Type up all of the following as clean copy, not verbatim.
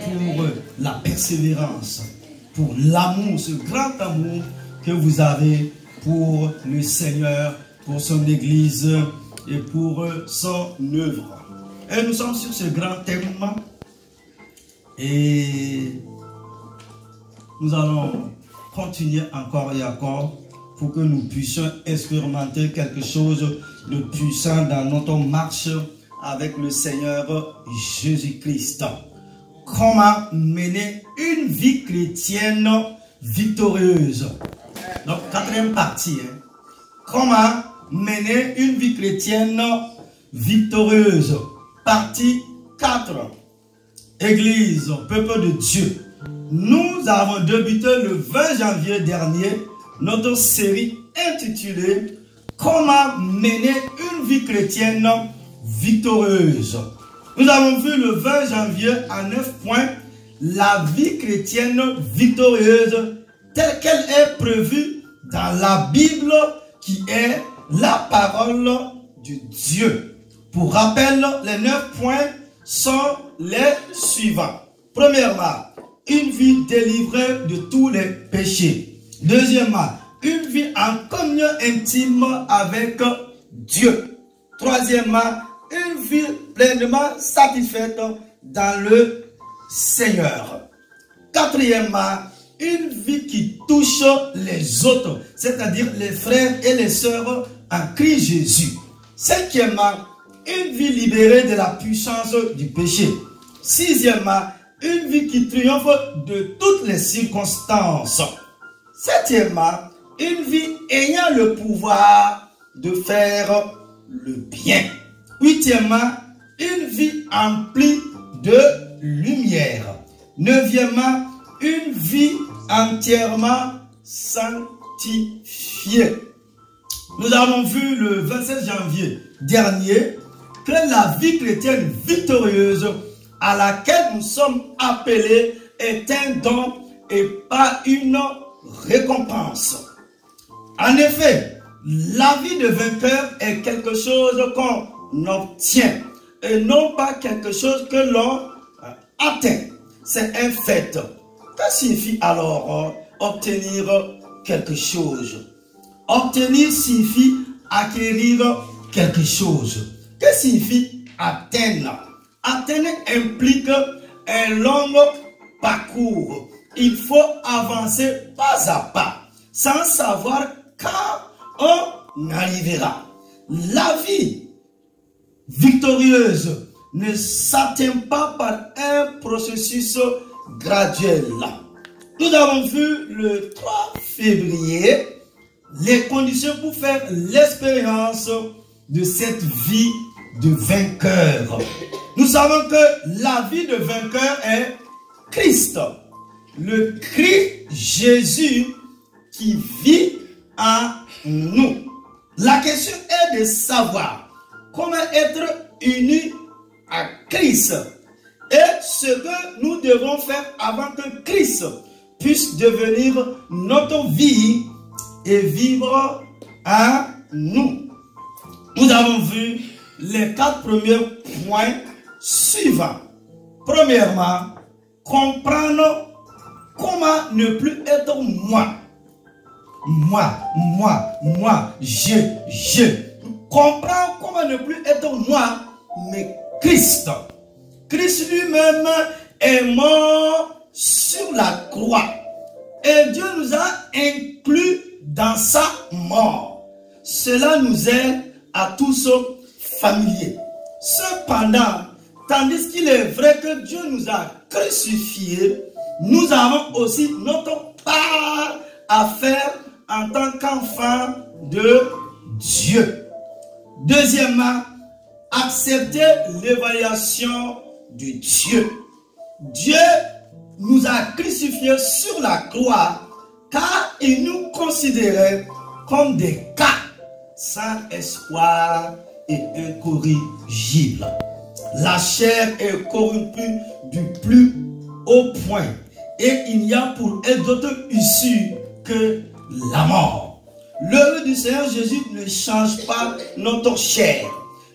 pour la persévérance, pour l'amour, ce grand amour que vous avez pour le Seigneur, pour son Église et pour son œuvre. Et nous sommes sur ce grand thème et nous allons continuer encore et encore pour que nous puissions expérimenter quelque chose de puissant dans notre marche avec le Seigneur Jésus-Christ. Comment mener une vie chrétienne victorieuse. Donc, quatrième partie. Comment mener une vie chrétienne victorieuse. Partie 4. Église, peuple de Dieu. Nous avons débuté le 20 janvier dernier notre série intitulée Comment mener une vie chrétienne victorieuse. Nous avons vu le 20 janvier en 9 points la vie chrétienne victorieuse telle qu'elle est prévue dans la Bible qui est la parole de Dieu. Pour rappel, les 9 points sont les suivants. Premièrement, une vie délivrée de tous les péchés. Deuxièmement, une vie en communion intime avec Dieu. Troisièmement, une vie pleinement satisfaite dans le Seigneur. Quatrièmement, une vie qui touche les autres, c'est-à-dire les frères et les sœurs en Christ Jésus. Cinquièmement, une vie libérée de la puissance du péché. Sixièmement, une vie qui triomphe de toutes les circonstances. Septièmement, une vie ayant le pouvoir de faire le bien. Huitièmement, une vie emplie de lumière. Neuvièmement, une vie entièrement sanctifiée. Nous avons vu le 27 janvier dernier que la vie chrétienne victorieuse à laquelle nous sommes appelés est un don et pas une récompense. En effet, la vie de vainqueur est quelque chose qu'on obtient et non pas quelque chose que l'on atteint. C'est un fait. Que signifie alors obtenir quelque chose? Obtenir signifie acquérir quelque chose. Que signifie atteindre? Atteindre implique un long parcours. Il faut avancer pas à pas, sans savoir quand on arrivera. La vie victorieuse ne s'atteint pas par un processus graduel. Nous avons vu le 3 février les conditions pour faire l'expérience de cette vie de vainqueur. Nous savons que la vie de vainqueur est Christ, le Christ Jésus qui vit en nous. La question est de savoir comment être unis à Christ et ce que nous devons faire avant que Christ puisse devenir notre vie et vivre en nous. Nous avons vu les 4 premiers points suivants. Premièrement, comprendre comment ne plus être moi. Moi, je. Comprendre comment ne plus être moi, mais Christ. Christ lui-même est mort sur la croix. Et Dieu nous a inclus dans sa mort. Cela nous est à tous familiers. Cependant, tandis qu'il est vrai que Dieu nous a crucifiés, nous avons aussi notre part à faire en tant qu'enfants de Dieu. Deuxièmement, accepter l'évaluation de Dieu. Dieu nous a crucifiés sur la croix car il nous considérait comme des cas sans espoir et incorrigibles. La chair est corrompue du plus haut point et il n'y a pour elle d'autre issue que la mort. L'œuvre du Seigneur Jésus ne change pas notre chair.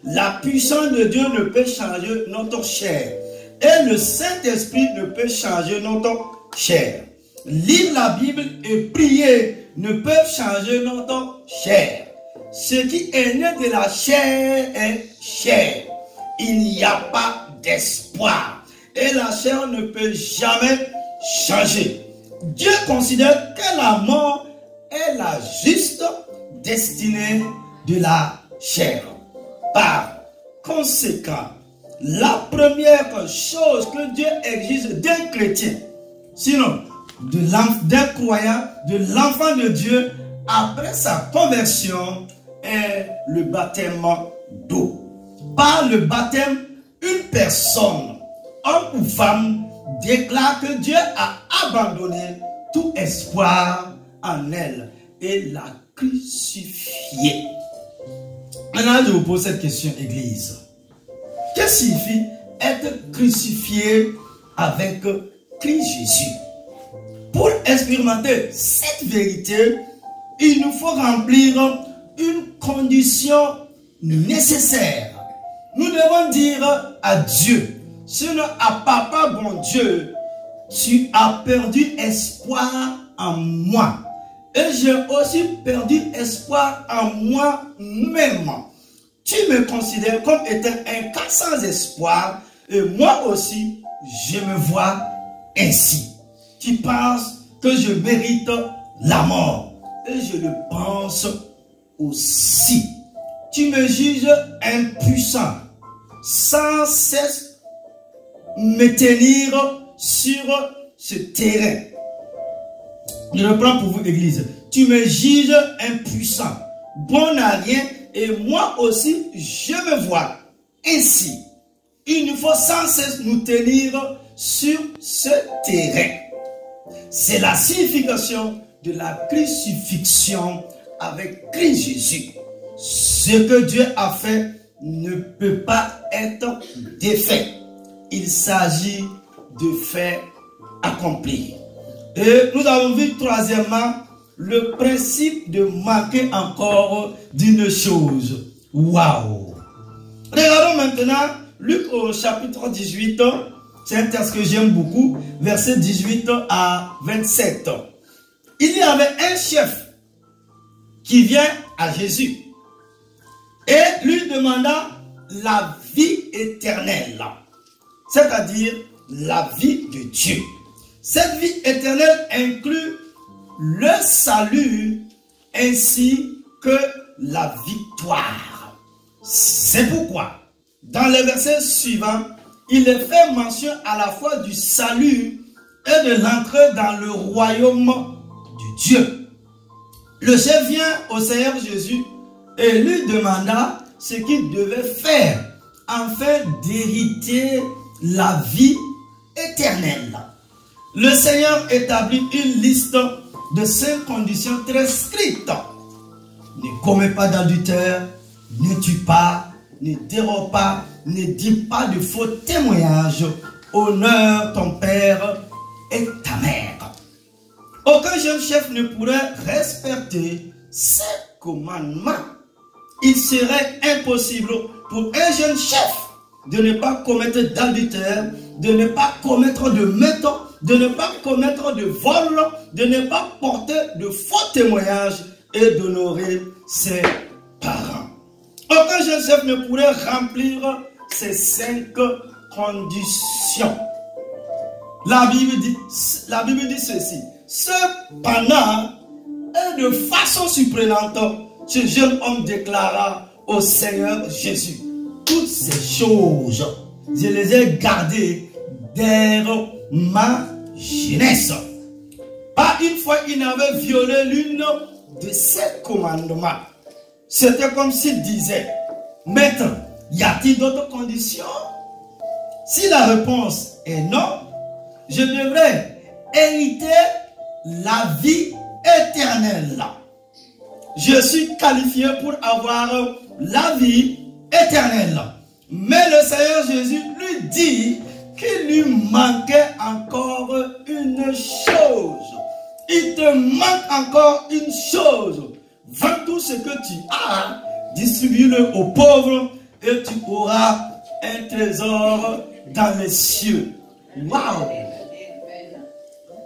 La puissance de Dieu ne peut changer notre chair. Et le Saint-Esprit ne peut changer notre chair. Lire la Bible et prier ne peuvent changer notre chair. Ce qui est né de la chair est chair. Il n'y a pas d'espoir. Et la chair ne peut jamais changer. Dieu considère que la mort est la juste destinée de la chair. Par conséquent, la première chose que Dieu exige d'un chrétien, sinon d'un croyant, de l'enfant de Dieu, après sa conversion, est le baptême d'eau. Par le baptême, une personne, homme ou femme, déclare que Dieu a abandonné tout espoir en elle et l'a crucifiée. Maintenant, je vous pose cette question, Église. Que signifie être crucifié avec Christ Jésus? Pour expérimenter cette vérité, il nous faut remplir une condition nécessaire. Nous devons dire à Dieu, sinon à Papa bon Dieu, tu as perdu espoir en moi. Et j'ai aussi perdu espoir en moi-même. Tu me considères comme étant un cas sans espoir, et moi aussi, je me vois ainsi. Tu penses que je mérite la mort, et je le pense aussi. Tu me juges impuissant, sans cesse me tenir sur ce terrain. Je reprends pour vous, Église. Tu me juges impuissant, bon à rien, et moi aussi, je me vois ainsi. Il nous faut sans cesse nous tenir sur ce terrain. C'est la signification de la crucifixion avec Christ Jésus. Ce que Dieu a fait ne peut pas être défait. Il s'agit de faits accomplis. Et nous avons vu troisièmement le principe de manquer encore d'une chose. Waouh! Regardons maintenant Luc au chapitre 18. C'est un texte que j'aime beaucoup, versets 18 à 27. Il y avait un chef qui vient à Jésus et lui demanda la vie éternelle, c'est-à-dire la vie de Dieu. Cette vie éternelle inclut le salut ainsi que la victoire. C'est pourquoi, dans les versets suivants, il est fait mention à la fois du salut et de l'entrée dans le royaume de Dieu. Le chef vient au Seigneur Jésus et lui demanda ce qu'il devait faire afin d'hériter la vie éternelle. Le Seigneur établit une liste de 5 conditions très strictes. Ne commets pas d'adultère, ne tue pas, ne dérobe pas, ne dis pas de faux témoignages, honore ton père et ta mère. Aucun jeune chef ne pourrait respecter ces commandements. Il serait impossible pour un jeune chef de ne pas commettre d'adultère, de ne pas commettre de meurtre, de ne pas commettre de vol, de ne pas porter de faux témoignages et d'honorer ses parents. Aucun jeune chef ne pourrait remplir ces 5 conditions. La Bible dit ceci. Cependant, et de façon surprenante, ce jeune homme déclara au Seigneur Jésus: toutes ces choses, je les ai gardées dès ma jeunesse. Pas une fois il n'avait violé l'une de ces commandements. C'était comme s'il disait: Maître, y a-t-il d'autres conditions? Si la réponse est non, je devrais hériter la vie éternelle. Je suis qualifié pour avoir la vie éternelle. Mais le Seigneur Jésus lui dit qu'il lui manquait encore une chose. Il te manque encore une chose. Vends tout ce que tu as, distribue-le aux pauvres et tu auras un trésor dans les cieux. Waouh!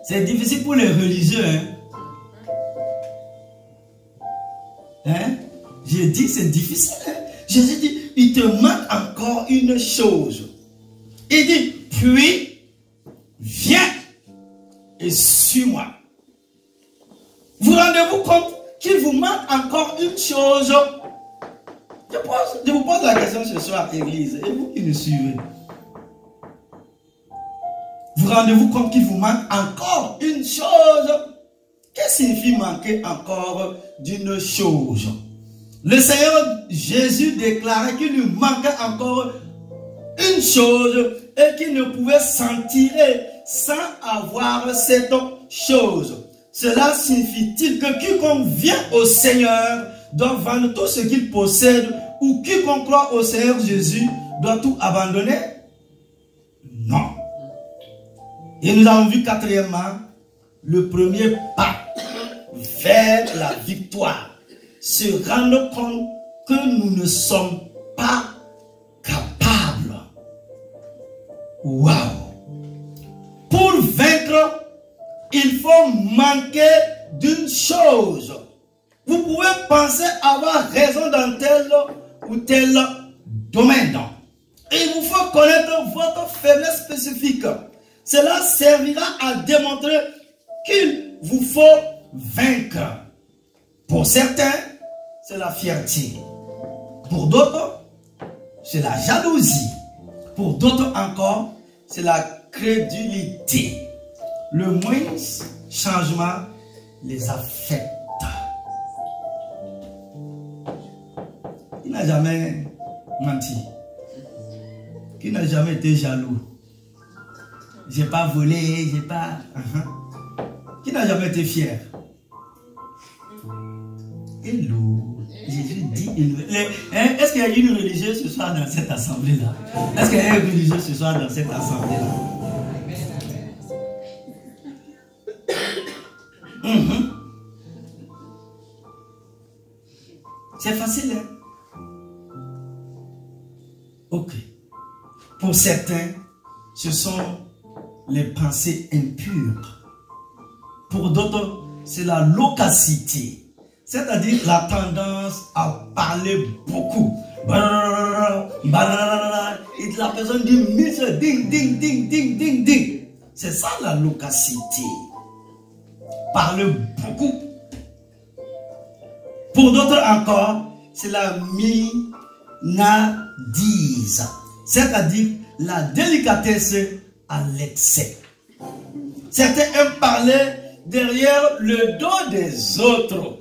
C'est difficile pour les religieux, hein? Hein? J'ai dit que c'est difficile, hein? Jésus dit, il te manque encore une chose. Il dit, puis, viens et suis-moi. Vous rendez-vous compte qu'il vous manque encore une chose? Je vous pose la question ce soir, Église, et vous qui nous suivez. Vous rendez-vous compte qu'il vous manque encore une chose? Qu'est-ce que signifie manquer encore d'une chose? Le Seigneur Jésus déclarait qu'il lui manquait encore une chose et qu'il ne pouvait s'en tirer sans avoir cette chose. Cela signifie-t-il que quiconque vient au Seigneur doit vendre tout ce qu'il possède, ou quiconque croit au Seigneur Jésus doit tout abandonner? Non. Et nous avons vu quatrièmement le premier pas vers la victoire. Se rendre compte que nous ne sommes pas capables. Waouh! Pour vaincre, il faut manquer d'une chose. Vous pouvez penser avoir raison dans tel ou tel domaine. Et il vous faut connaître votre faiblesse spécifique. Cela servira à démontrer qu'il vous faut vaincre. Pour certains, c'est la fierté. Pour d'autres, c'est la jalousie. Pour d'autres encore, c'est la crédulité. Le moindre changement les affecte. Qui n'a jamais menti? Qui n'a jamais été jaloux? J'ai pas volé, j'ai pas... Qui n'a jamais été fier? Hello. Jésus dit... Est-ce qu'il y a une religieuse ce soir dans cette assemblée-là? Est-ce qu'il y a un religieux ce soir dans cette assemblée-là? C'est facile, hein? Ok. Pour certains, ce sont les pensées impures. Pour d'autres, c'est la loquacité. C'est-à-dire la tendance à parler beaucoup. Et la personne dit mille choses, ding, ding, ding, ding, ding, ding. C'est ça la loquacité. Parler beaucoup. Pour d'autres encore, c'est la minadise. C'est-à-dire la délicatesse à l'excès. Certains aiment parler derrière le dos des autres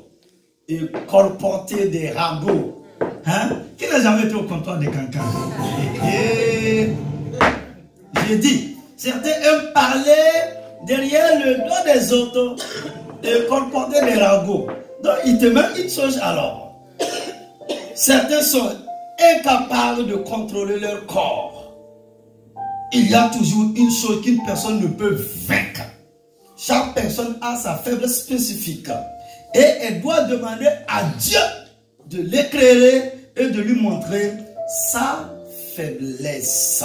et colporter des ragots. Hein? Qui n'a jamais été au comptoir de Cancan? J'ai dit, certains aiment parler derrière le dos des autres et colporter des ragots. Donc, il te met une chose alors. Certains sont incapables de contrôler leur corps. Il y a toujours une chose qu'une personne ne peut vaincre. Chaque personne a sa faiblesse spécifique. Et elle doit demander à Dieu de l'éclairer et de lui montrer sa faiblesse.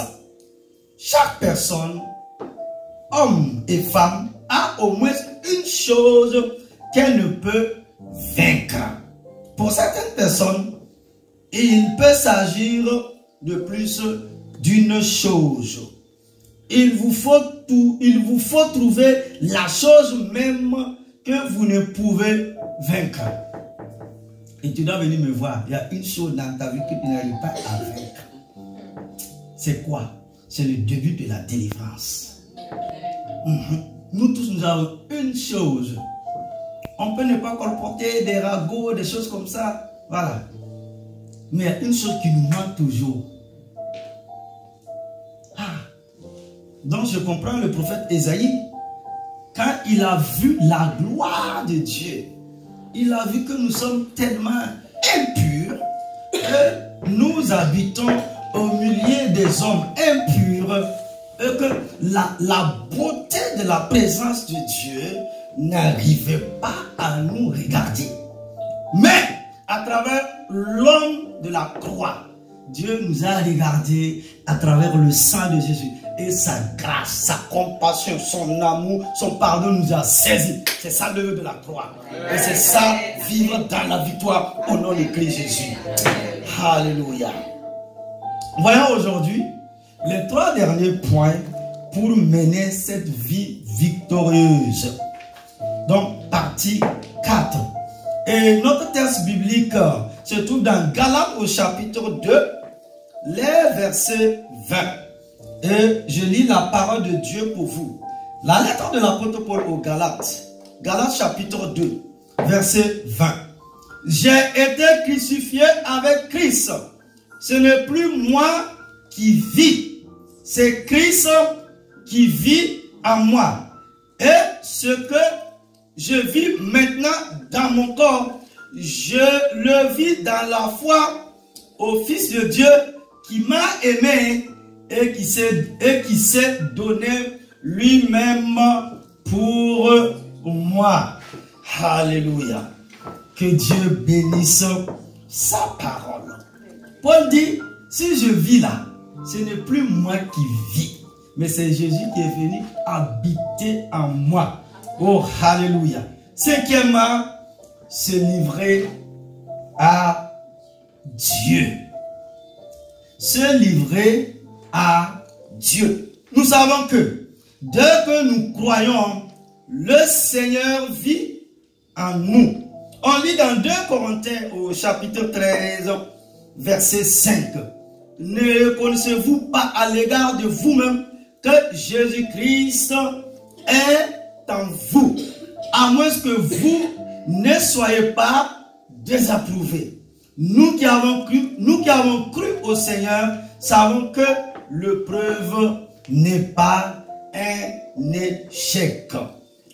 Chaque personne, homme et femme, a au moins une chose qu'elle ne peut vaincre. Pour certaines personnes, il peut s'agir de plus d'une chose. Il vous faut trouver la chose même que vous ne pouvez vaincre. Et tu dois venir me voir. Il y a une chose dans ta vie que tu n'arrives pas à vaincre. C'est quoi? C'est le début de la délivrance. Nous tous, nous avons une chose. On peut ne pas colporter des ragots, des choses comme ça. Voilà. Mais il y a une chose qui nous manque toujours. Donc je comprends le prophète Ésaïe. Quand il a vu la gloire de Dieu, il a vu que nous sommes tellement impurs que nous habitons au milieu des hommes impurs et que la beauté de la présence de Dieu n'arrivait pas à nous regarder. Mais à travers l'homme de la croix, Dieu nous a regardés à travers le sang de Jésus. Et sa grâce, sa compassion, son amour, son pardon nous a saisis. C'est ça l'œuvre de la croix. Et c'est ça, vivre dans la victoire au nom de Christ Jésus. Alléluia. Voyons aujourd'hui les 3 derniers points pour mener cette vie victorieuse. Donc, partie 4. Et notre texte biblique se trouve dans Galates au chapitre 2, les versets 20. Et je lis la parole de Dieu pour vous. La lettre de l'apôtre Paul aux Galates. Galates chapitre 2, verset 20. J'ai été crucifié avec Christ. Ce n'est plus moi qui vis. C'est Christ qui vit en moi. Et ce que je vis maintenant dans mon corps, je le vis dans la foi au Fils de Dieu qui m'a aimé et qui s'est donné lui-même pour moi. Alléluia. Que Dieu bénisse sa parole. Paul dit, si je vis là, ce n'est plus moi qui vis, mais c'est Jésus qui est venu habiter en moi. Oh, alléluia. Cinquièmement, se livrer à Dieu. Se livrer à Dieu. Nous savons que dès que nous croyons, le Seigneur vit en nous. On lit dans 2 Corinthiens au chapitre 13, verset 5. Ne reconnaissez-vous pas à l'égard de vous-même que Jésus-Christ est en vous, à moins que vous ne soyez pas désapprouvés. Nous qui avons cru au Seigneur, savons que l'épreuve n'est pas un échec.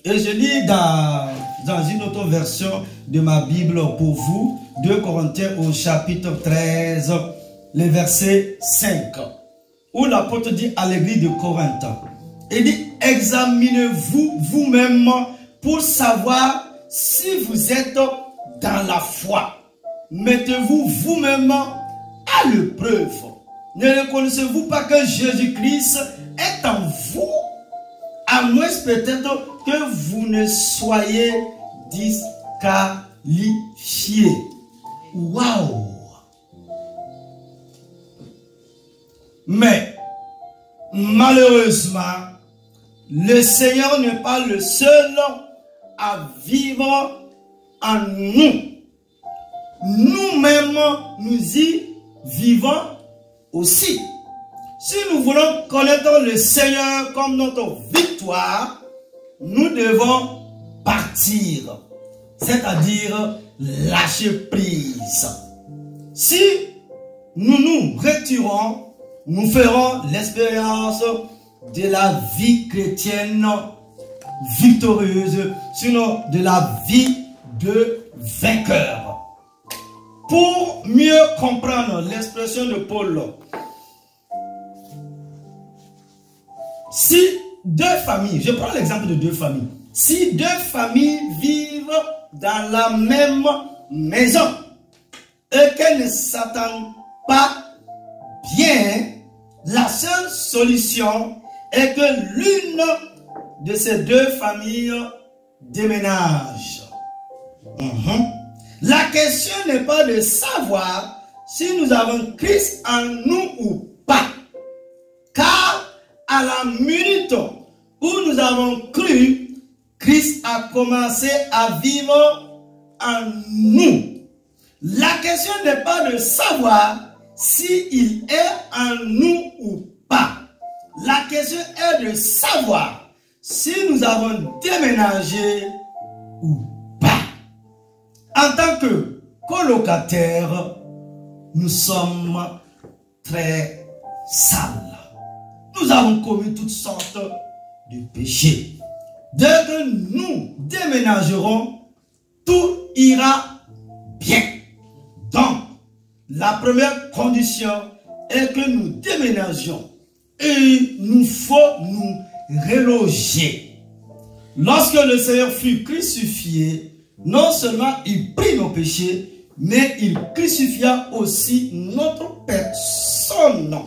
Et je lis dans une autre version de ma Bible pour vous, 2 Corinthiens au chapitre 13, le verset 5, où l'apôtre dit à l'église de Corinthe, il dit, examinez-vous vous-même pour savoir si vous êtes dans la foi. Mettez-vous vous-même à l'épreuve. Ne reconnaissez-vous pas que Jésus-Christ est en vous, à moins peut-être que vous ne soyez disqualifiés. Waouh! Mais, malheureusement, le Seigneur n'est pas le seul à vivre en nous. Nous-mêmes, nous y vivons aussi. Si nous voulons connaître le Seigneur comme notre victoire, nous devons partir, c'est-à-dire lâcher prise. Si nous nous retirons, nous ferons l'expérience de la vie chrétienne victorieuse, sinon de la vie de vainqueur. Pour mieux comprendre l'expression de Paul, si 2 familles, je prends l'exemple de 2 familles, si 2 familles vivent dans la même maison et qu'elles ne s'attendent pas bien, la seule solution est que l'une de ces 2 familles déménage. La question n'est pas de savoir si nous avons Christ en nous ou pas. Car à la minute où nous avons cru, Christ a commencé à vivre en nous. La question n'est pas de savoir s'il est en nous ou pas. La question est de savoir si nous avons déménagé ou pas. En tant que colocataires, nous sommes très sales. Nous avons commis toutes sortes de péchés. Dès que nous déménagerons, tout ira bien. Donc, la première condition est que nous déménagions. Et il nous faut nous reloger. Lorsque le Seigneur fut crucifié, non seulement il prit nos péchés, mais il crucifia aussi notre personne.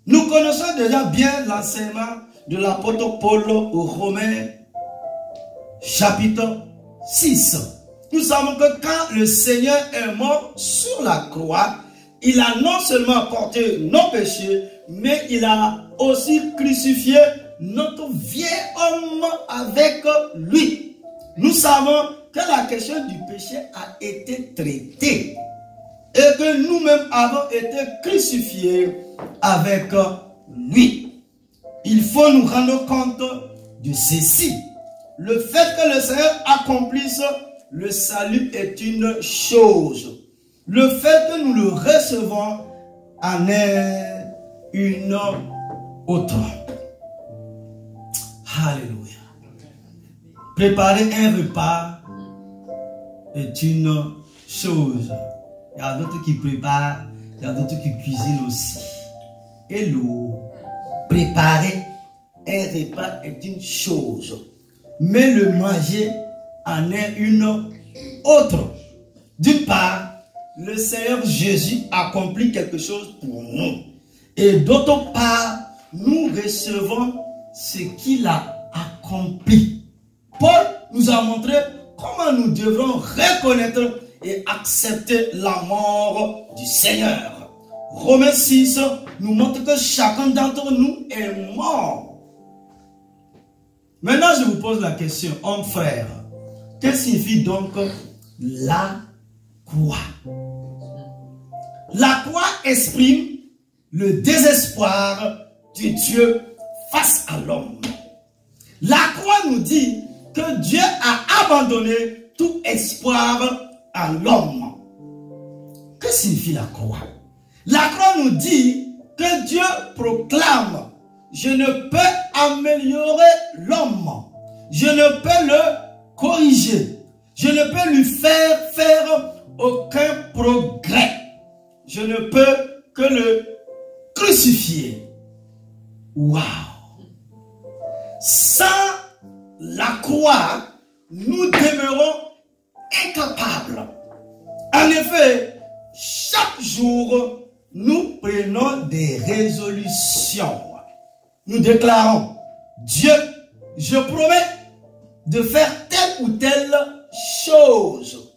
Nous connaissons déjà bien l'enseignement de l'apôtre Paul aux Romains, chapitre 6. Nous savons que quand le Seigneur est mort sur la croix, il a non seulement porté nos péchés, mais il a aussi crucifié notre vieil homme avec lui. Nous savons que la question du péché a été traitée et que nous-mêmes avons été crucifiés avec lui. Il faut nous rendre compte de ceci. Le fait que le Seigneur accomplisse le salut est une chose. Le fait que nous le recevons en est une autre. Alléluia. Préparer un repas est une chose. Il y a d'autres qui préparent, il y a d'autres qui cuisinent aussi. Hello. Préparer un repas est une chose, mais le manger en est une autre. D'une part, le Seigneur Jésus accomplit quelque chose pour nous. Et d'autre part, nous recevons ce qu'il a accompli. Paul nous a montré comment nous devrons reconnaître et accepter la mort du Seigneur. Romains 6 nous montre que chacun d'entre nous est mort. Maintenant, je vous pose la question, homme frère, que signifie donc la croix? La croix exprime le désespoir de Dieu face à l'homme. La croix nous dit que Dieu a abandonné tout espoir à l'homme. Que signifie la croix? La croix nous dit que Dieu proclame: je ne peux améliorer l'homme, je ne peux le corriger, je ne peux lui faire aucun progrès, je ne peux que le crucifier. Waouh! Sans la croix, nous demeurons incapables. En effet, chaque jour, nous prenons des résolutions. Nous déclarons: Dieu, je promets de faire telle ou telle chose.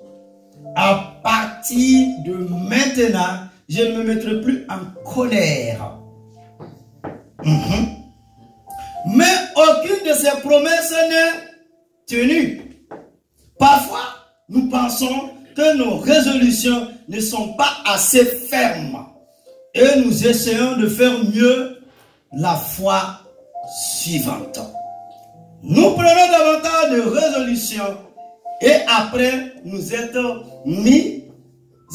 À partir de maintenant, je ne me mettrai plus en colère. Mais aucune de ces promesses n'est tenue. Parfois, nous pensons que nos résolutions ne sont pas assez fermes et nous essayons de faire mieux la fois suivante. Nous prenons davantage de résolutions et après nous être mis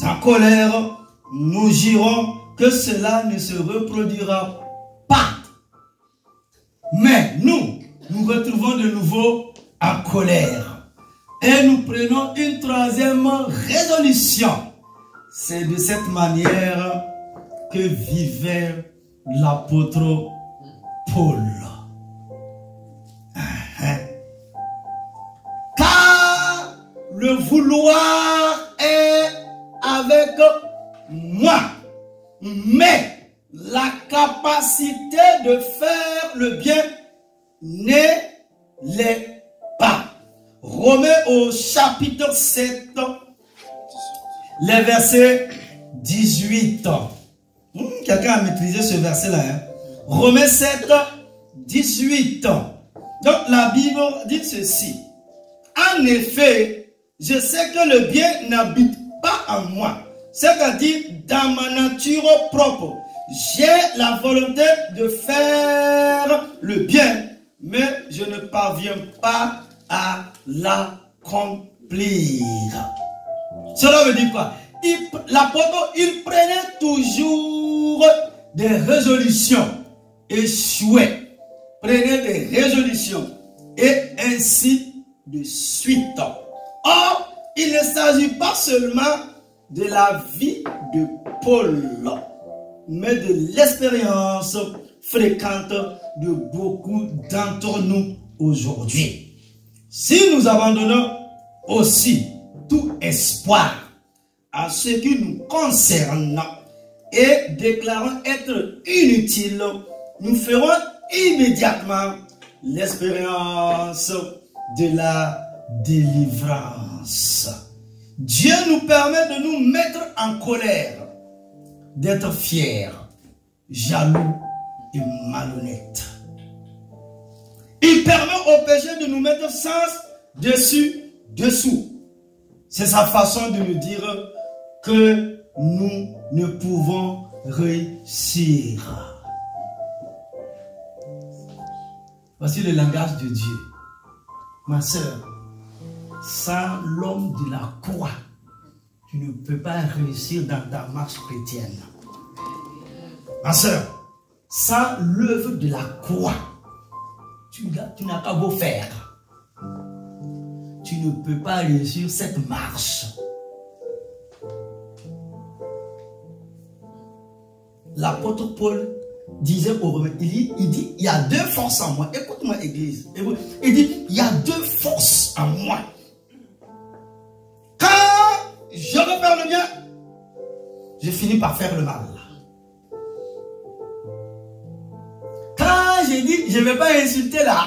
en colère, nous jurons que cela ne se reproduira pas. Mais nous retrouvons de nouveau en colère. Et nous prenons une troisième résolution. C'est de cette manière que vivait l'apôtre Paul. Car le vouloir est avec moi, mais la capacité de faire le bien ne l'est pas. Romains au chapitre 7, les versets 18. Quelqu'un a maîtrisé ce verset-là. Romains 7, 18. Donc la Bible dit ceci. En effet, je sais que le bien n'habite pas en moi. C'est-à-dire dans ma nature propre. J'ai la volonté de faire le bien, mais je ne parviens pas à l'accomplir. Cela veut dire quoi? L'apôtre, il prenait toujours des résolutions, échouait, prenait des résolutions, et ainsi de suite. Or, il ne s'agit pas seulement de la vie de Paul, mais de l'expérience fréquente de beaucoup d'entre nous aujourd'hui. Si nous abandonnons aussi tout espoir à ce qui nous concerne et déclarant être inutiles, nous ferons immédiatement l'expérience de la délivrance. Dieu nous permet de nous mettre en colère, d'être fiers, jaloux et malhonnêtes. Il permet au péché de nous mettre sens dessus, dessous. C'est sa façon de nous dire que nous ne pouvons réussir. Voici le langage de Dieu. Ma soeur, sans l'homme de la croix, tu ne peux pas réussir dans ta marche chrétienne. Ma soeur, sans l'œuvre de la croix, tu n'as qu'à beau faire. Tu ne peux pas réussir cette marche. L'apôtre Paul disait aux Romains, il dit, il y a deux forces en moi. Écoute-moi, Église. Il dit, il y a deux forces en moi. Quand je veux faire le bien, je finis par faire le mal. Quand j'ai dit, je ne vais pas insulter là,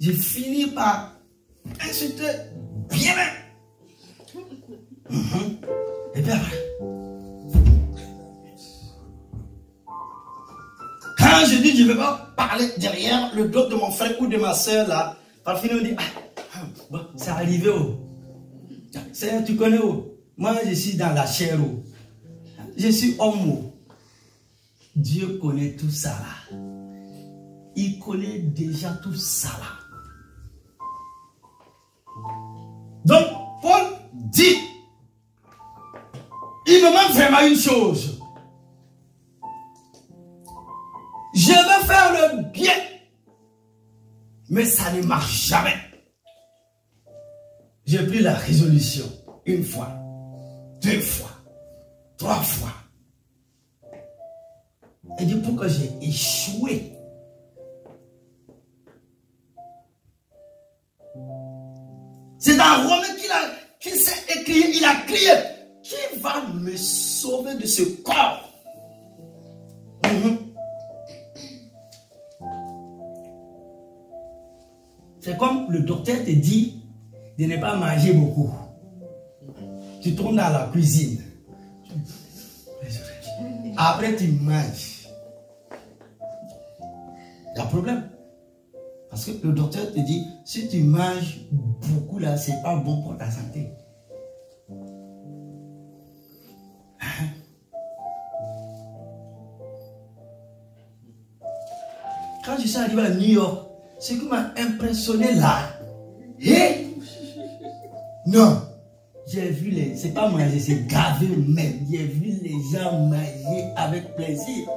je finis par insulter bien même. Et bien après, quand je dis je ne vais pas parler derrière le dos de mon frère ou de ma soeur là, parfois on dit, bon, c'est arrivé où? Tu connais où? Moi je suis dans la chair où? Je suis homme où? Dieu connaît tout ça là. Il connaît déjà tout ça là. Donc Paul dit, il me manque vraiment une chose. Je veux faire le bien, mais ça ne marche jamais. J'ai pris la résolution une fois, deux fois, trois fois. Et dit pourquoi j'ai échoué. C'est dans Romains qu'il s'est écrit, il a crié, qui va me sauver de ce corps? C'est comme le docteur te dit de ne pas manger beaucoup. Tu tournes dans la cuisine. Après tu manges. Il y a un problème. Parce que le docteur te dit, si tu manges beaucoup là, c'est pas bon pour ta santé. Quand je suis arrivé à New York, ce qui m'a impressionné là, non, j'ai vu les, c'est pas manger, c'est gaver même. J'ai vu les gens manger avec plaisir.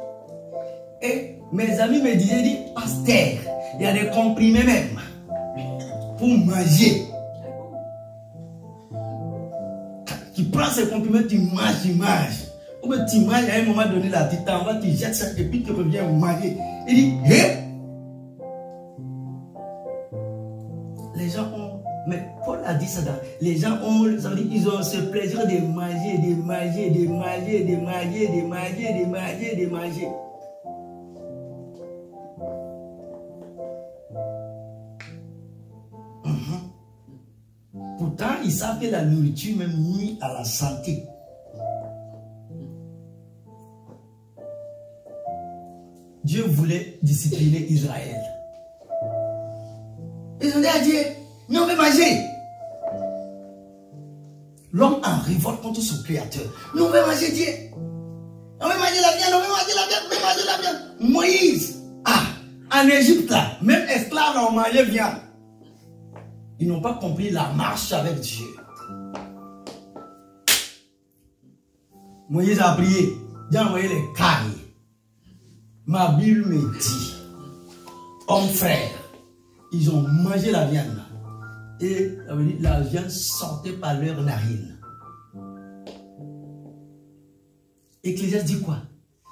Et mes amis me disaient, pasteur, il y a des comprimés même pour manger. Tu prends ces comprimés, tu manges. Ou bien tu manges, à un moment donné, là, tu t'en vas, tu jettes ça et puis tu reviens manger. Il dit, les gens ont, mais Paul a dit ça, les gens ont, ils ont ce plaisir de manger, de manger, de manger, de manger, de manger, de manger, de manger. Pourtant, ils savent que la nourriture même nuit à la santé. Dieu voulait discipliner Israël. Ils ont dit à Dieu, mais on veut manger. L'homme en révolte contre son créateur. Mais on veut manger Dieu. On veut manger la viande, on veut manger la viande, on veut manger la viande. Moïse, en Égypte là, même esclaves ont mangé viande. Ils n'ont pas compris la marche avec Dieu. Moïse a prié. Dieu a envoyé les cailles. Ma Bible me dit, hommes frères, ils ont mangé la viande. Et la viande sortait par leurs narines. Ecclésiaste dit quoi?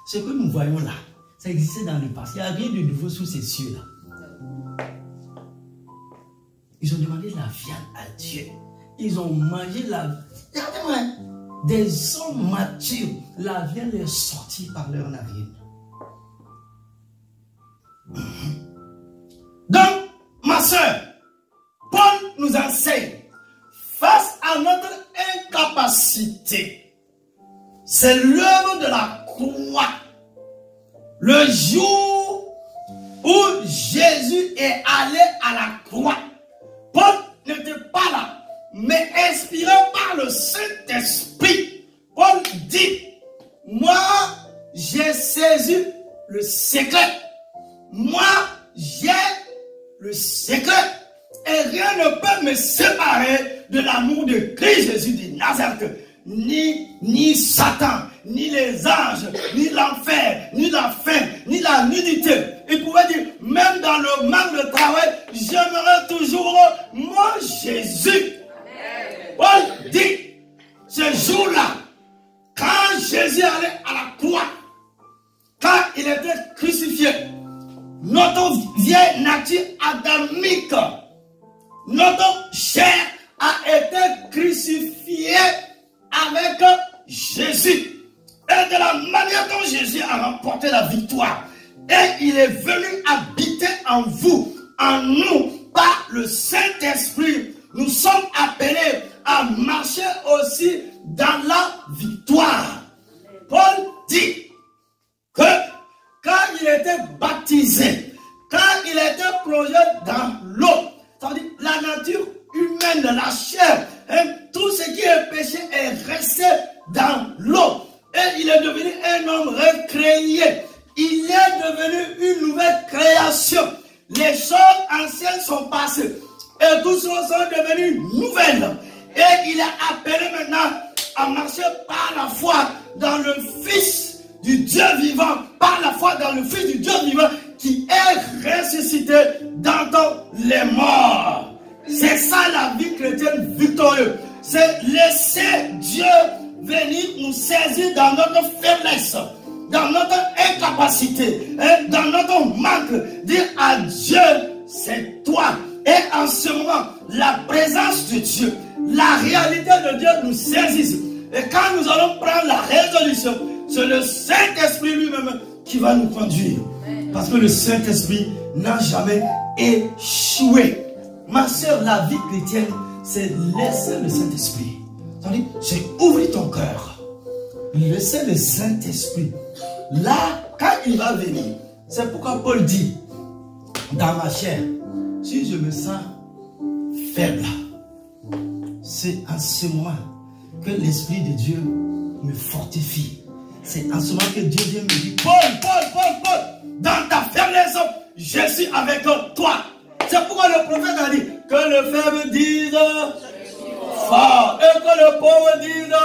Ce que nous voyons là, ça existait dans le passé. Il n'y a rien de nouveau sous ces cieux-là. Ils ont demandé la viande à Dieu. Ils ont mangé la... Regardez-moi, des hommes matures, la viande est sortie par leur narine. Donc, ma soeur, Paul nous enseigne, face à notre incapacité, c'est l'œuvre de la croix. Le jour où Jésus est allé à la croix, Paul n'était pas là, mais inspiré par le Saint-Esprit, Paul dit, moi, j'ai saisi le secret. Moi, j'ai le secret. Et rien ne peut me séparer de l'amour de Christ Jésus de Nazareth. Ni Satan, ni les anges, ni l'enfer, ni la faim, ni la nudité. Il pouvait dire, même dans le manque de travail, j'aimerais toujours moi Jésus. Paul dit, ce jour-là, quand Jésus allait à la croix, quand il était crucifié, notre vieille nature adamique, notre chair a été crucifiée avec Jésus. Et de la manière dont Jésus a remporté la victoire, et il est venu habiter en vous, en nous, par le Saint-Esprit, nous sommes appelés à marcher aussi dans la victoire. Paul dit que quand il était baptisé, quand il était plongé dans l'eau, ça veut dire la nature humaine, la chair, tout ce qui est péché est resté dans l'eau. Et il est devenu un homme recréé. Il est devenu une nouvelle création. Les choses anciennes sont passées. Et toutes choses sont devenues nouvelles. Et il est appelé maintenant à marcher par la foi dans le Fils du Dieu vivant. Par la foi dans le Fils du Dieu vivant qui est ressuscité d'entre les morts. C'est ça la vie chrétienne victorieuse. C'est laisser Dieu venir nous saisir dans notre faiblesse, dans notre incapacité, dans notre manque. Dire à Dieu, c'est toi. Et en ce moment, la présence de Dieu, la réalité de Dieu nous saisisse. Et quand nous allons prendre la résolution, c'est le Saint-Esprit lui-même qui va nous conduire. Parce que le Saint-Esprit n'a jamais échoué. Ma soeur, la vie chrétienne, c'est laisser le Saint-Esprit. C'est ouvrir ton cœur. Laisser le Saint-Esprit. Là, quand il va venir, c'est pourquoi Paul dit, dans ma chair, si je me sens faible, c'est en ce moment que l'Esprit de Dieu me fortifie. C'est en ce moment que Dieu vient me dire, Paul, dans ta faiblesse, je suis avec toi. C'est pourquoi le prophète a dit que le faible dise fort et que le pauvre dise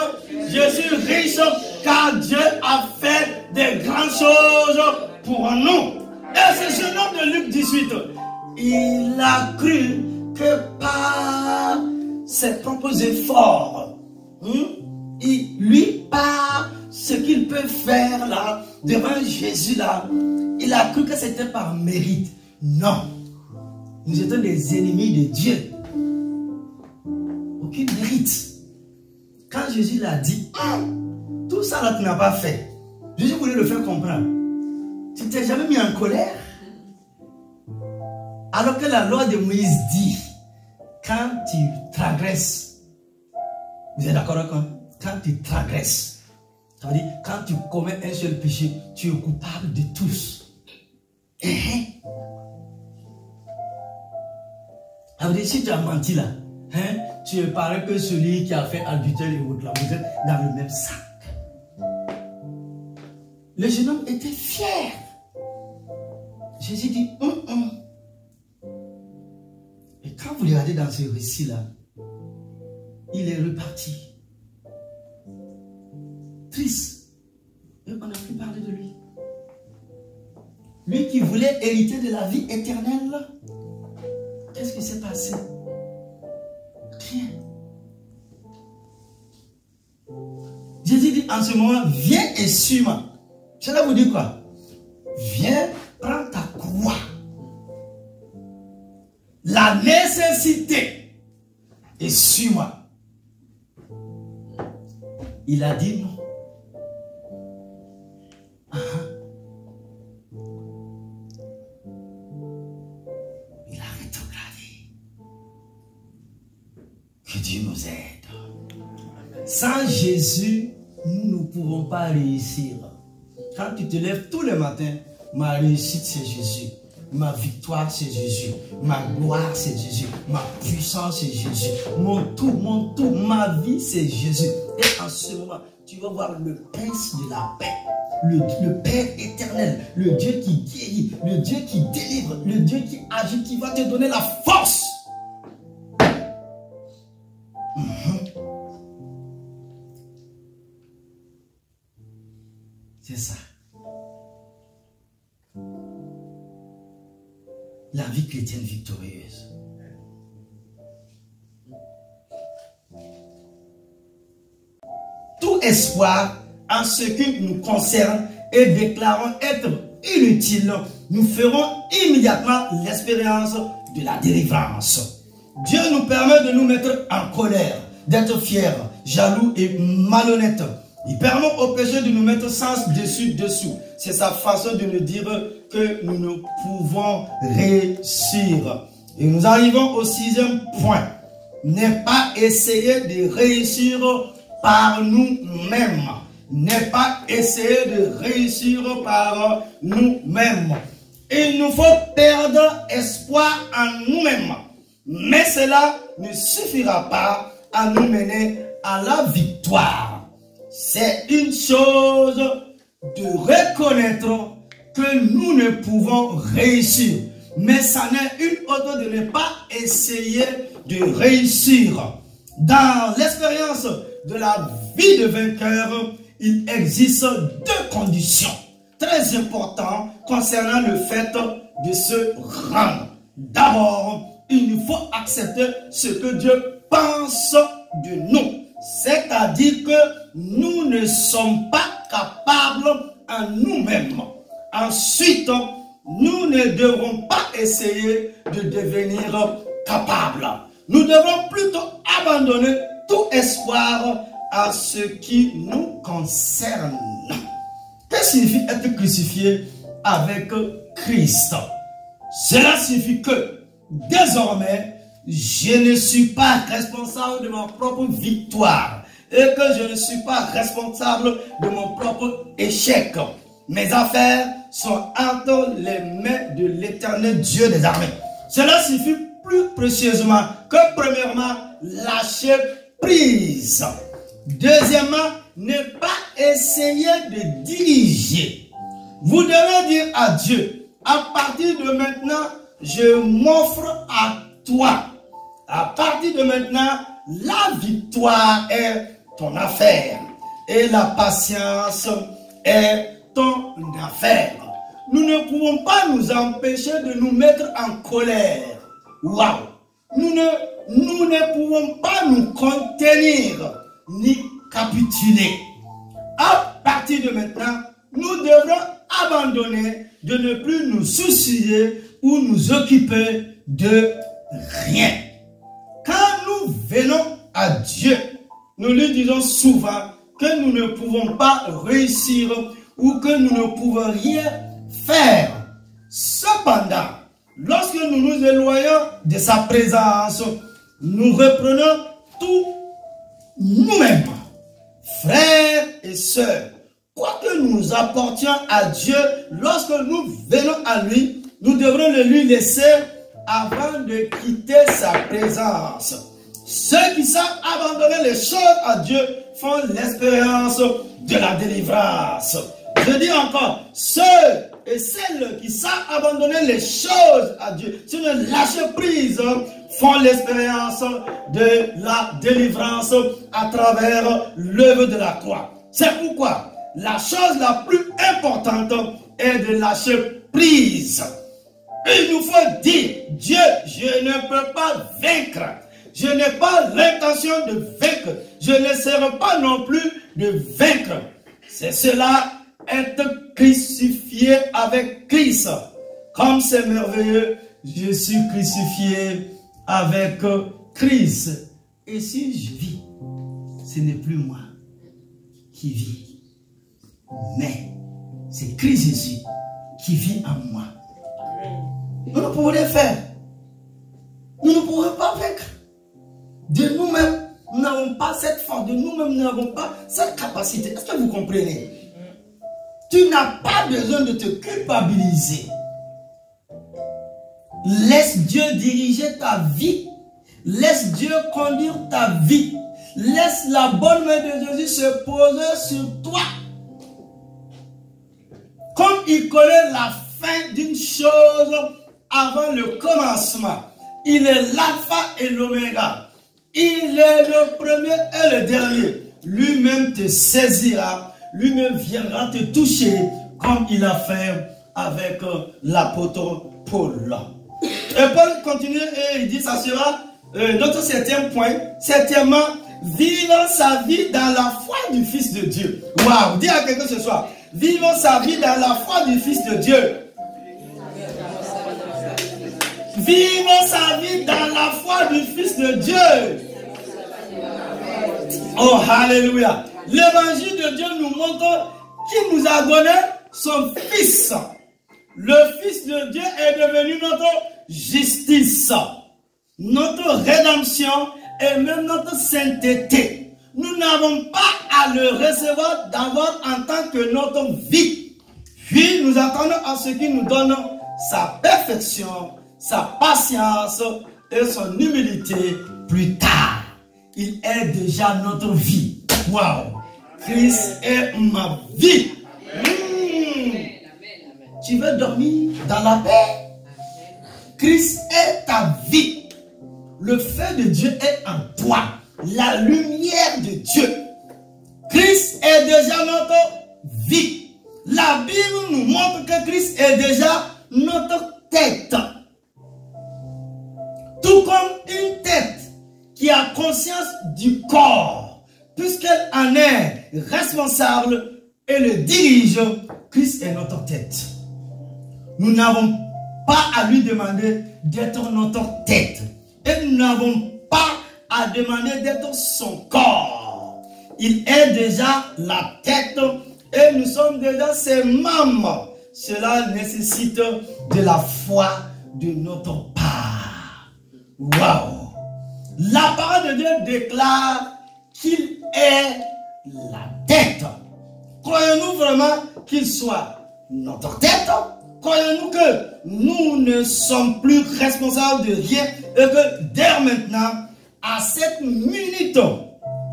je suis riche car Dieu a fait des grandes choses pour nous. Et ce jeune homme de Luc 18, il a cru que par ses propres efforts, par ce qu'il peut faire là, devant Jésus là, il a cru que c'était par mérite. Non. Nous étions des ennemis de Dieu. Aucun mérite. Quand Jésus l'a dit, tout ça là tu n'as pas fait. Jésus voulait le faire comprendre. Tu ne t'es jamais mis en colère. Alors que la loi de Moïse dit, quand tu transgresses, vous êtes d'accord avec moi? Quand tu transgresses, ça veut dire quand tu commets un seul péché, tu es coupable de tous. Ça veut dire si tu as menti là, tu es pareil que celui qui a fait adultère et autres là, vous êtes dans le même sac. Le jeune homme était fier. Jésus dit, Et quand vous regardez dans ce récit-là, il est reparti. Triste. Et on n'a plus parlé de lui. Lui qui voulait hériter de la vie éternelle, qu'est-ce qui s'est passé? Rien. Jésus dit en ce moment, viens et suis-moi. Cela vous dit quoi? Viens, prends ta croix. la nécessité est sur moi. Il a dit non. Il a rétrogradé. Que Dieu nous aide. Sans Jésus, nous ne pouvons pas réussir. Quand tu te lèves tous les matins, ma réussite c'est Jésus. Ma victoire c'est Jésus. Ma gloire c'est Jésus. Ma puissance c'est Jésus. Mon tout, ma vie c'est Jésus. Et en ce moment, tu vas voir le prince de la paix. Le Père éternel, le Dieu qui guérit, le Dieu qui délivre, le Dieu qui agit, qui va te donner la force. C'est ça. La vie chrétienne victorieuse. Tout espoir en ce qui nous concerne et déclarons être inutile, nous ferons immédiatement l'expérience de la délivrance. Dieu nous permet de nous mettre en colère, d'être fiers, jaloux et malhonnêtes. Il permet au péché de nous mettre sens dessus-dessous. C'est sa façon de nous dire que nous ne pouvons réussir. Et nous arrivons au 6e point. Ne pas essayer de réussir par nous-mêmes. Ne pas essayer de réussir par nous-mêmes. Il nous faut perdre espoir en nous-mêmes. Mais cela ne suffira pas à nous mener à la victoire. C'est une chose de reconnaître que nous ne pouvons réussir. Mais ça n'est une autre de ne pas essayer de réussir. Dans l'expérience de la vie de vainqueur, il existe deux conditions très importantes concernant le fait de se rendre. D'abord, il nous faut accepter ce que Dieu pense de nous. C'est-à-dire que nous ne sommes pas capables en nous-mêmes. Ensuite, nous ne devrons pas essayer de devenir capables. Nous devons plutôt abandonner tout espoir à ce qui nous concerne. Que signifie être crucifié avec Christ? Cela signifie que désormais, je ne suis pas responsable de ma propre victoire et que je ne suis pas responsable de mon propre échec. Mes affaires sont entre les mains de l'Éternel Dieu des armées. Cela signifie plus précieusement que premièrement, lâcher prise. Deuxièmement, ne pas essayer de diriger. Vous devez dire à Dieu, à partir de maintenant, je m'offre à toi. À partir de maintenant, la victoire est ton affaire et la patience est ton affaire. Nous ne pouvons pas nous empêcher de nous mettre en colère. Waouh! Nous ne pouvons pas nous contenir ni capituler. À partir de maintenant, nous devrons abandonner de ne plus nous soucier ou nous occuper de rien. Quand nous venons à Dieu, nous lui disons souvent que nous ne pouvons pas réussir ou que nous ne pouvons rien faire. Cependant, lorsque nous nous éloignons de sa présence, nous reprenons tout nous-mêmes. Frères et sœurs, quoi que nous apportions à Dieu, lorsque nous venons à lui, nous devrons le lui laisser avant de quitter sa présence. Ceux qui savent abandonner les choses à Dieu font l'expérience de la délivrance. Je dis encore, ceux et celles qui savent abandonner les choses à Dieu, ceux qui lâchent prise, font l'expérience de la délivrance à travers l'œuvre de la croix. C'est pourquoi la chose la plus importante est de lâcher prise. Il nous faut dire, Dieu, je ne peux pas vaincre. Je n'ai pas l'intention de vaincre. Je n'essaierai pas non plus de vaincre. C'est cela, être crucifié avec Christ. Comme c'est merveilleux je suis crucifié avec Christ. Et si je vis, ce n'est plus moi qui vis, mais c'est Christ Jésus qui vit en moi. Nous ne pouvons rien faire. Nous ne pourrons pas vaincre. De nous-mêmes, nous n'avons pas cette force. De nous-mêmes, nous n'avons pas cette capacité. Est-ce que vous comprenez? Tu n'as pas besoin de te culpabiliser. Laisse Dieu diriger ta vie. Laisse Dieu conduire ta vie. Laisse la bonne main de Jésus se poser sur toi. Comme il connaît la fin d'une chose avant le commencement. Il est l'alpha et l'oméga. Il est le premier et le dernier. Lui-même te saisira. Lui-même viendra te toucher comme il a fait avec l'apôtre Paul. Et Paul continue et il dit, ça sera notre septième point. Septièmement, vivre sa vie dans la foi du Fils de Dieu. Waouh, dis à quelqu'un ce soir. Vivre sa vie dans la foi du Fils de Dieu. Vivre sa vie dans la foi du Fils de Dieu. Oh, alléluia. L'évangile de Dieu nous montre qu'il nous a donné son Fils. Le Fils de Dieu est devenu notre justice, notre rédemption et même notre sainteté. Nous n'avons pas à le recevoir d'abord en tant que notre vie. Puis nous attendons à ce qu'il nous donne sa perfection, sa patience et son humilité plus tard. Il est déjà notre vie. Waouh! Christ est ma vie. Tu veux dormir dans la paix? Christ est ta vie. Le feu de Dieu est en toi. La lumière de Dieu. Christ est déjà notre vie. La Bible nous montre que Christ est déjà notre tête. Tout comme une tête qui a conscience du corps, puisqu'elle en est responsable et le dirige, Christ est notre tête. Nous n'avons pas à lui demander d'être notre tête. Et nous n'avons pas à demander d'être son corps. Il est déjà la tête et nous sommes déjà ses membres. Cela nécessite de la foi de notre part. Waouh! La parole de Dieu déclare qu'il est la tête. Croyons-nous vraiment qu'il soit notre tête? Croyons-nous que nous ne sommes plus responsables de rien et que dès maintenant, à cette minute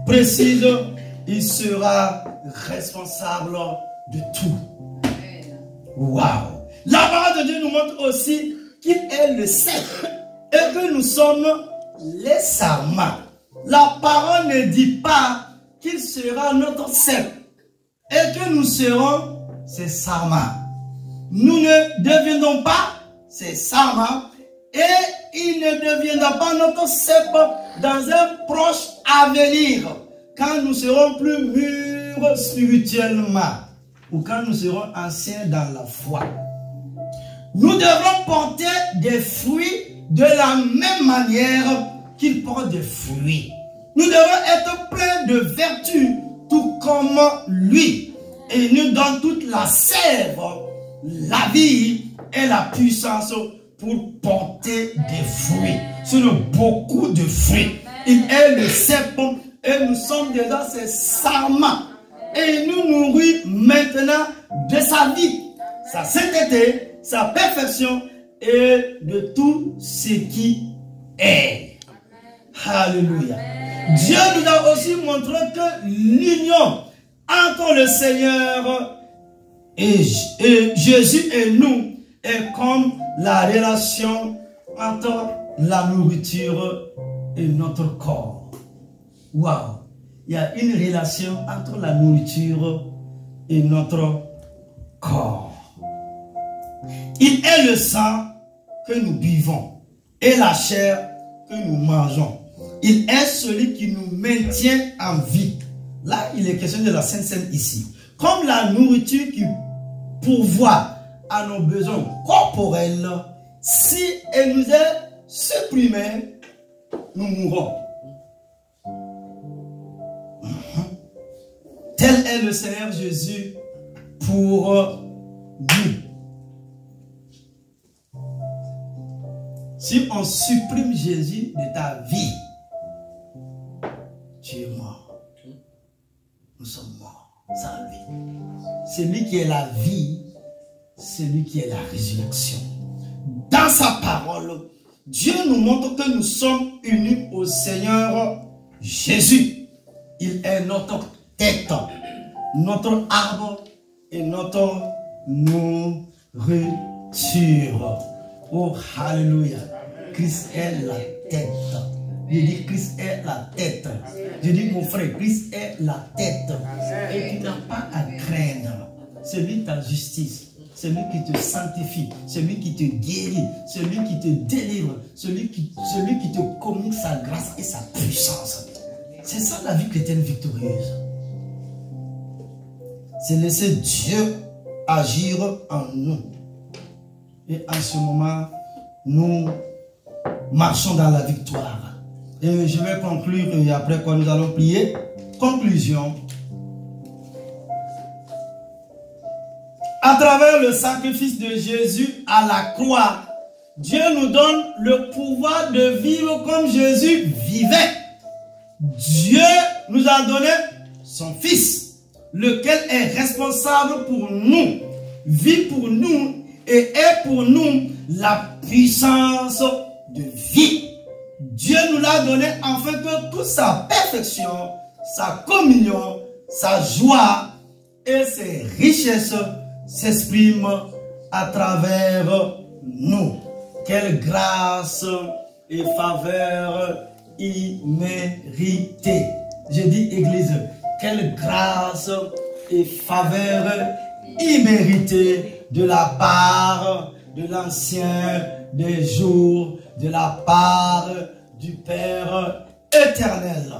précise, il sera responsable de tout. Waouh! La parole de Dieu nous montre aussi qu'il est le Saint et que nous sommes les sarments. La parole ne dit pas qu'il sera notre Saint et que nous serons ses sarments. Nous ne deviendrons pas ses sarments et il ne deviendra pas notre cep dans un proche avenir quand nous serons plus mûrs spirituellement ou quand nous serons anciens dans la foi. Nous devrons porter des fruits de la même manière qu'il porte des fruits. Nous devons être pleins de vertus tout comme lui et il nous donne toute la sève, la vie et la puissance pour porter des fruits. Sur beaucoup de fruits. Il est le cep et nous sommes déjà ses sarments. Et il nous nourrit maintenant de sa vie, sa sainteté, sa perfection et de tout ce qui est. Alléluia. Dieu nous a aussi montré que l'union entre le Seigneur et Jésus et nous est comme la relation entre la nourriture et notre corps. Waouh! Il y a une relation entre la nourriture et notre corps. Il est le sang que nous buvons et la chair que nous mangeons. Il est celui qui nous maintient en vie. Là, il est question de la Sainte Seine ici. Comme la nourriture qui pourvoit à nos besoins corporels, si elle nous est supprimée, nous mourrons. Tel est le Seigneur Jésus pour nous. Si on supprime Jésus de ta vie, tu es mort. Nous sommes morts sans lui. C'est lui qui est la vie, c'est lui qui est la résurrection. Dans sa parole, Dieu nous montre que nous sommes unis au Seigneur Jésus. Il est notre tête, notre arbre et notre nourriture. Oh, alléluia. Christ est la tête. Je dis Christ est la tête. Je dis mon frère, Christ est la tête. Et tu n'as pas à craindre. C'est lui ta justice. C'est lui qui te sanctifie. C'est lui qui te guérit. C'est lui qui te délivre. Celui qui te communique sa grâce et sa puissance. C'est ça la vie chrétienne victorieuse. C'est laisser Dieu agir en nous. Et en ce moment, nous marchons dans la victoire. Et je vais conclure et après quoi nous allons prier. Conclusion. À travers le sacrifice de Jésus à la croix, Dieu nous donne le pouvoir de vivre comme Jésus vivait. Dieu nous a donné son Fils, lequel est responsable pour nous, vit pour nous et est pour nous la puissance de vie. Dieu nous l'a donné afin que toute sa perfection, sa communion, sa joie et ses richesses s'expriment à travers nous. Quelle grâce et faveur imméritée. Je dis Église, quelle grâce et faveur imméritée de la part de l'Ancien des jours, de la part du Père éternel.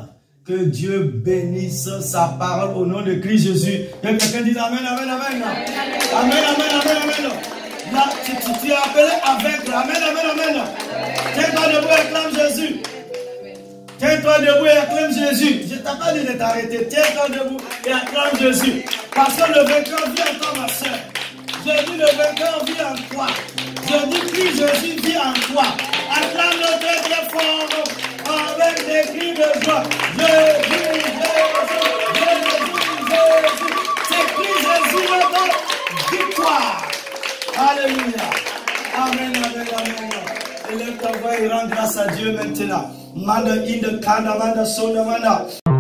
Que Dieu bénisse sa parole au nom de Christ Jésus. Que quelqu'un dise Amen, Amen, Amen. Amen, Amen, Amen, Amen. Là, tu es appelé avec Amen, Amen, Amen. Tiens-toi debout et acclame Jésus. Tiens-toi debout et acclame Jésus. Je t'ai pas dit de t'arrêter. Tiens-toi debout et acclame Jésus. Parce que le vainqueur vit en toi, ma soeur. Je dis le vainqueur vit en toi. Je dis Christ Jésus vit en toi. Acclame-le très très fort avec des cris de joie. Jésus, Jésus, Jésus, Jésus. C'est Christ Jésus notre victoire. Alléluia. Amen, amen, amen. Élève ta voix et rends grâce à Dieu maintenant. Manda in the kanda, manda sonda, manda.